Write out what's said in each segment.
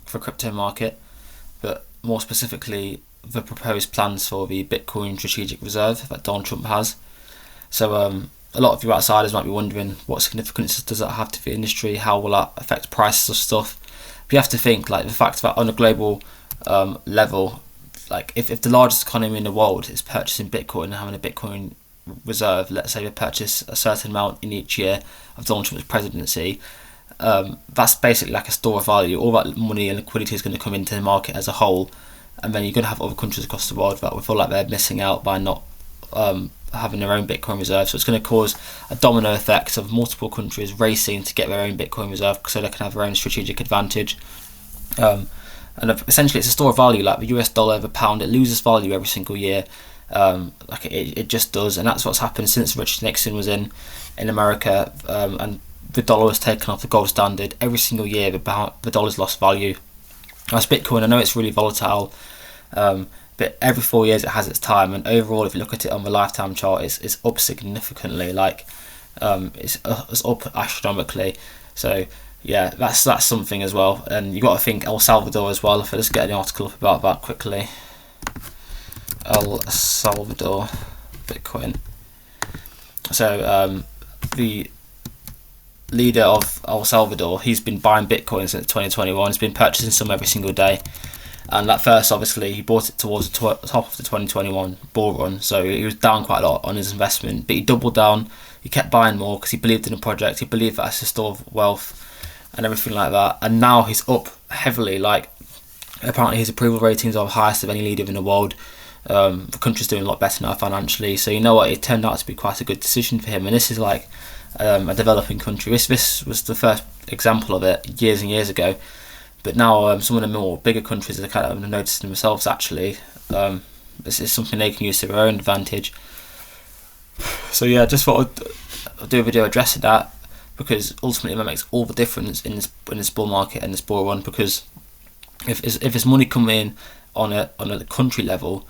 for crypto market, but more specifically the proposed plans for the Bitcoin strategic reserve that Donald Trump has. So a lot of you outsiders might be wondering what significance does that have to the industry, how will that affect prices of stuff. But you have to think like the fact that on a global level, like if the largest economy in the world is purchasing Bitcoin and having a Bitcoin reserve, let's say they purchase a certain amount in each year of Donald Trump's presidency, that's basically like a store of value. All that money and liquidity is going to come into the market as a whole, and then you're going to have other countries across the world that will feel like they're missing out by not having their own Bitcoin reserve. So it's going to cause a domino effect of multiple countries racing to get their own Bitcoin reserve so they can have their own strategic advantage. And essentially it's a store of value. Like the US dollar, the pound, it loses value every single year. Like it just does, and that's what's happened since Richard Nixon was in America, and the dollar was taken off the gold standard. Every single year the dollar's lost value. As Bitcoin, I know it's really volatile, but every 4 years it has its time, and overall if you look at it on the lifetime chart, it's up significantly. Like it's up astronomically. So yeah, that's something as well. And you got to think El Salvador as well. If I just get an article up about that quickly. El Salvador Bitcoin. So the leader of El Salvador, he's been buying Bitcoin since 2021. He's been purchasing some every single day. And at first, obviously, he bought it towards the top of the 2021 bull run, so he was down quite a lot on his investment. But he doubled down. He kept buying more because he believed in the project. He believed that it's a store of wealth and everything like that. And now he's up heavily. Like apparently, his approval ratings are the highest of any leader in the world. The country's doing a lot better now financially. So you know what? It turned out to be quite a good decision for him. And this is like a developing country. This was the first example of it years and years ago. But now some of the more bigger countries are kind of noticing themselves actually. This is something they can use to their own advantage. So yeah, just thought I'd do a video addressing that, because ultimately that makes all the difference in this bull market and this bull run. Because if there's money coming in on a country level,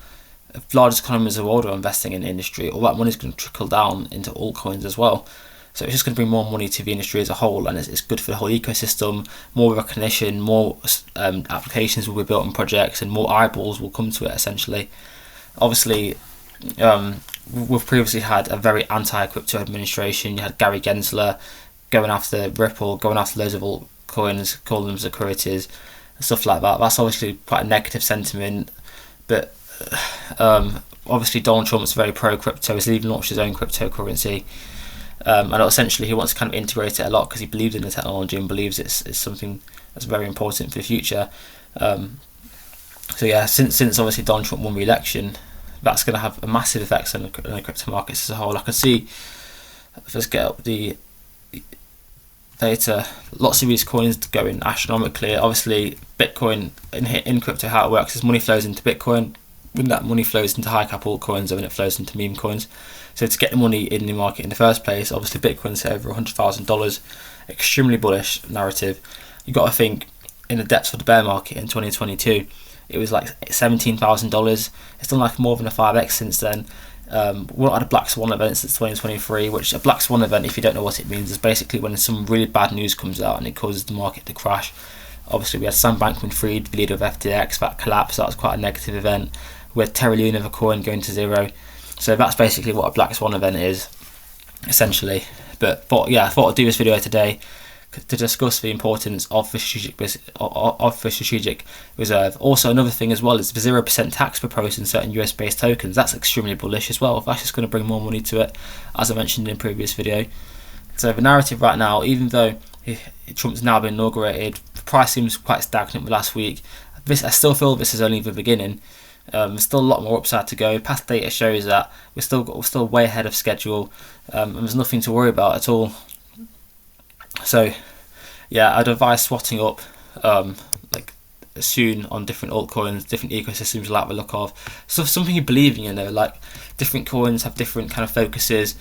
if the largest economies of the world are investing in the industry, all that money is going to trickle down into altcoins as well. So it's just going to bring more money to the industry as a whole, and it's good for the whole ecosystem. More recognition, more applications will be built on projects, and more eyeballs will come to it essentially. Obviously, we've previously had a very anti-crypto administration. You had Gary Gensler going after Ripple, going after loads of altcoins, calling them securities, and stuff like that. That's obviously quite a negative sentiment, but obviously Donald Trump's very pro-crypto. He's even launched his own cryptocurrency. And essentially he wants to kind of integrate it a lot because he believes in the technology and believes it's something that's very important for the future. So yeah, since obviously Donald Trump won re-election, that's going to have a massive effect on the crypto markets as a whole. I can see, let's get up the data, lots of these coins going astronomically. Obviously Bitcoin, in crypto, how it works is money flows into Bitcoin, when that money flows into high cap altcoins, and then it flows into meme coins. So to get the money in the market in the first place, obviously Bitcoin's hit over $100,000, extremely bullish narrative. You got to think in the depths of the bear market in 2022, it was like $17,000. It's done like more than a 5x since then. We've not had a black swan event since 2023, which a black swan event, if you don't know what it means, is basically when some really bad news comes out and it causes the market to crash. Obviously we had Sam Bankman-Fried, the leader of FTX, that collapsed. That was quite a negative event. We had Terra Luna, the coin, going to zero. So that's basically what a black swan event is, essentially. But I thought I'd do this video today to discuss the importance of the strategic reserve. Also, another thing as well is the 0% tax proposed in certain US-based tokens. That's extremely bullish as well. That's just going to bring more money to it, as I mentioned in a previous video. So the narrative right now, even though Trump's now been inaugurated, the price seems quite stagnant last week. I still feel this is only the beginning. There's still a lot more upside to go. Past data shows that we're still way ahead of schedule, and there's nothing to worry about at all. So yeah, I'd advise swatting up like soon on different altcoins, different ecosystems you like the look of. So something you believe in, like different coins have different kind of focuses.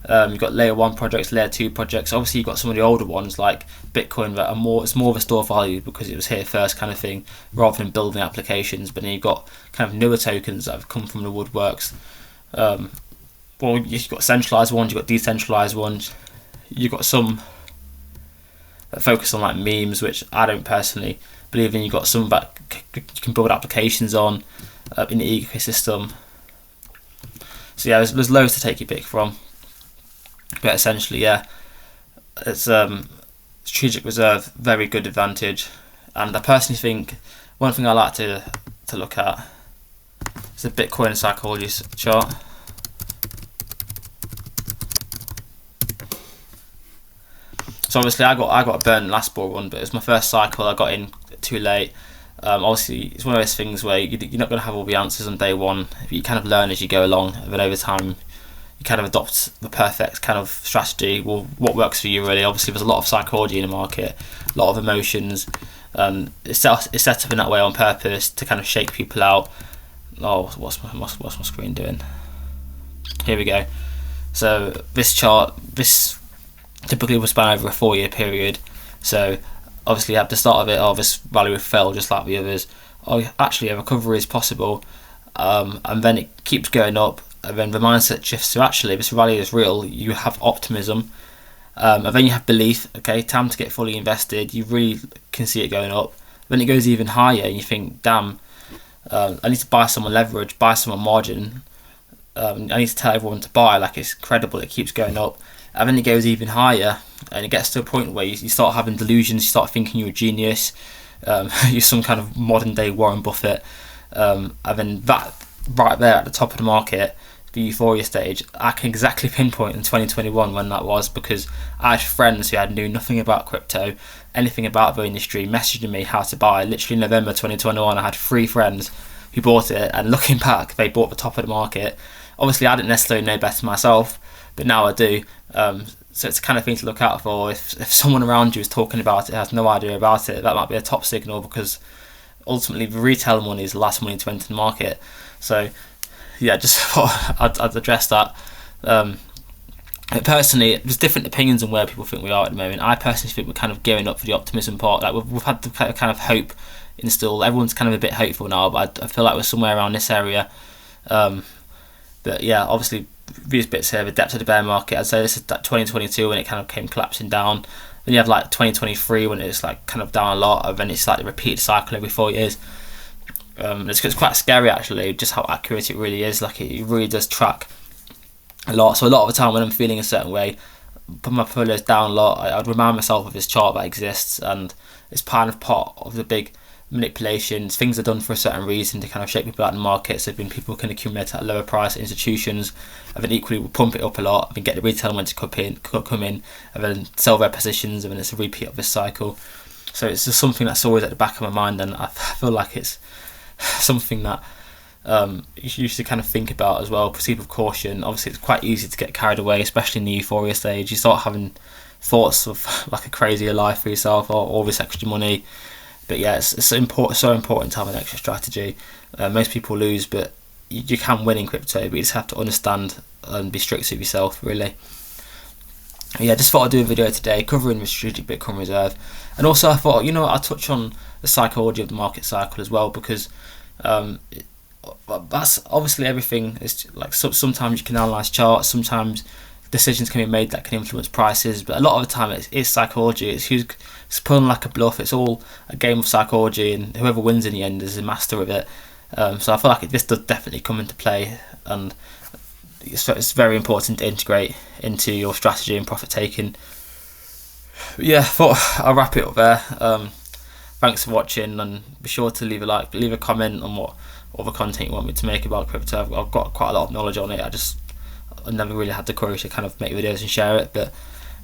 You've got layer 1 projects, layer 2 projects. Obviously you've got some of the older ones like Bitcoin that are it's more of a store of value because it was here first kind of thing, rather than building applications. But then you've got kind of newer tokens that have come from the woodworks. Well, you've got centralized ones, you've got decentralized ones, you've got some that focus on like memes, which I don't personally believing you've got some that you can build applications on in the ecosystem. So yeah, there's loads to take your pick from, but essentially, yeah, it's strategic reserve, very good advantage. And I personally think one thing I like to look at is the Bitcoin psychology chart. So obviously I got burnt last bull run, but it was my first cycle. I got in too late. Obviously, it's one of those things where you're not going to have all the answers on day one. You kind of learn as you go along, and then over time, you kind of adopt the perfect kind of strategy. Well, what works for you really? Obviously, there's a lot of psychology in the market, a lot of emotions. It's set up in that way on purpose to kind of shake people out. Oh, what's my screen doing? Here we go. So this chart, this typically will span over a 4-year period. So obviously at the start of it, this value fell just like the others. Actually a recovery is possible, and then it keeps going up, and then the mindset shifts to actually this rally is real. You have optimism, and then you have belief. Okay, time to get fully invested. You really can see it going up. Then it goes even higher, and you think, damn, I need to buy some leverage, buy some margin. I need to tell everyone to buy. Like, it's incredible. It keeps going up. And then it goes even higher, and it gets to a point where you start having delusions. You start thinking you're a genius, you're some kind of modern day Warren Buffett, and then that right there at the top of the market, the euphoria stage, I can exactly pinpoint in 2021 when that was, because I had friends who knew nothing about crypto, anything about the industry, messaging me how to buy. Literally in November 2021, I had 3 friends who bought it, and looking back, they bought the top of the market. Obviously, I didn't necessarily know better myself, but now I do. So it's the kind of thing to look out for. If someone around you is talking about it, has no idea about it, that might be a top signal, because ultimately the retail money is the last money to enter the market. So yeah, just thought I'd address that. Personally, there's different opinions on where people think we are at the moment. I personally think we're kind of gearing up for the optimism part. Like we've had the kind of hope instilled. Everyone's kind of a bit hopeful now, but I feel like we're somewhere around this area. But yeah, obviously these bits here, the depth of the bear market, I'd say this is that 2022 when it kind of came collapsing down. Then you have like 2023 when it's like kind of down a lot, and then it's like the repeated cycle every 4 years. It's quite scary actually, just how accurate it really is. Like it really does track a lot. So a lot of the time when I'm feeling a certain way, put my portfolios down a lot, I'd remind myself of this chart that exists, and it's part of the big manipulations. Things are done for a certain reason to kind of shake people out in the market, so then people can accumulate at a lower price at institutions, and then equally will pump it up a lot, and then get the retail money to come in, and then sell their positions, and then it's a repeat of this cycle. So it's just something that's always at the back of my mind, and I feel like it's something that you should kind of think about as well. Proceed with caution. Obviously it's quite easy to get carried away, especially in the euphoria stage. You start having thoughts of like a crazier life for yourself, or all this extra money. But yeah, it's so important to have an extra strategy. Most people lose, but you can win in crypto, but you just have to understand and be strict with yourself, really. Yeah, just thought I'd do a video today covering the strategic Bitcoin reserve, and also I thought, I'll touch on the psychology of the market cycle as well, because that's obviously everything. It's like sometimes you can analyse charts, sometimes decisions can be made that can influence prices, but a lot of the time it's psychology. It's pulling like a bluff. It's all a game of psychology, and whoever wins in the end is a master of it. So I feel like this does definitely come into play, and it's very important to integrate into your strategy and profit taking. But yeah, I thought I'll wrap it up there. Thanks for watching, and be sure to leave a comment on what other content you want me to make about crypto. I've got quite a lot of knowledge on it. I never really had the courage to kind of make videos and share it, but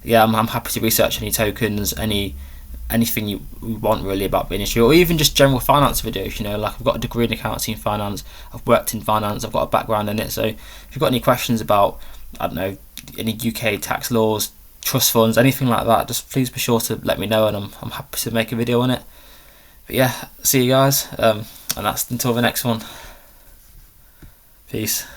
yeah, I'm happy to research any tokens, anything you want really about the industry, or even just general finance videos. Like I've got a degree in accounting and finance, I've worked in finance, I've got a background in it. So if you've got any questions about, I don't know, any UK tax laws, trust funds, anything like that, just please be sure to let me know, and I'm happy to make a video on it. But yeah, see you guys, and that's until the next one. Peace.